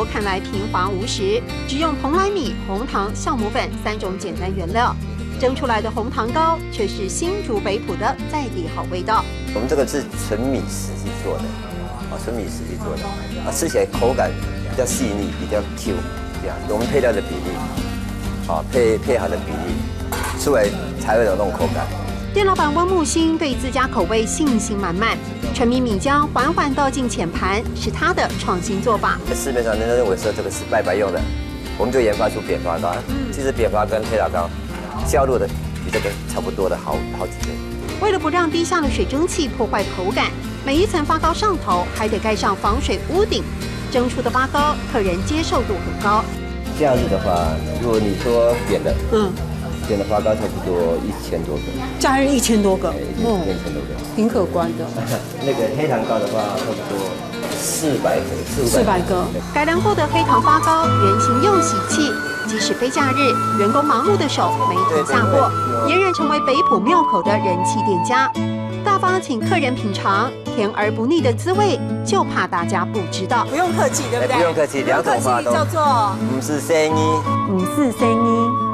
锅看来平滑无实，只用蓬莱米、红糖、酵母粉3种简单原料，蒸出来的红糖糕却是新竹北埔的在地好味道。我们这个是纯米实去做的，纯米实去做的，吃起来口感比较细腻，比较 Q， 这样。我们配料的比例，配好的比例，出来才会有那种口感。店老板温木星对自家口味信心满满，纯米米浆缓缓倒进浅盘，是他的创新做法。市面上人家认为说这个是拜拜用的，我们就研发出扁发糕。其实扁发跟黑老糕销路的比这个差不多的好几倍。为了不让低下的水蒸气破坏口感，每一层发糕上头还得盖上防水屋顶，蒸出的发糕客人接受度很高。假日的话，如果你说扁的，扁的发糕差不多1000多个，假日1000多个，1000多个，挺可观的。那个黑糖糕的话，差不多400个。改良过的黑糖发糕圆形又喜气，即使非假日，员工忙碌的手没停下过，俨然成为北埔庙口的人气店家。大方请客人品尝甜而不腻的滋味，就怕大家不知道。不用客气，对不对？不用客气，2种花都叫做5、4、3、2、5、4、3、2。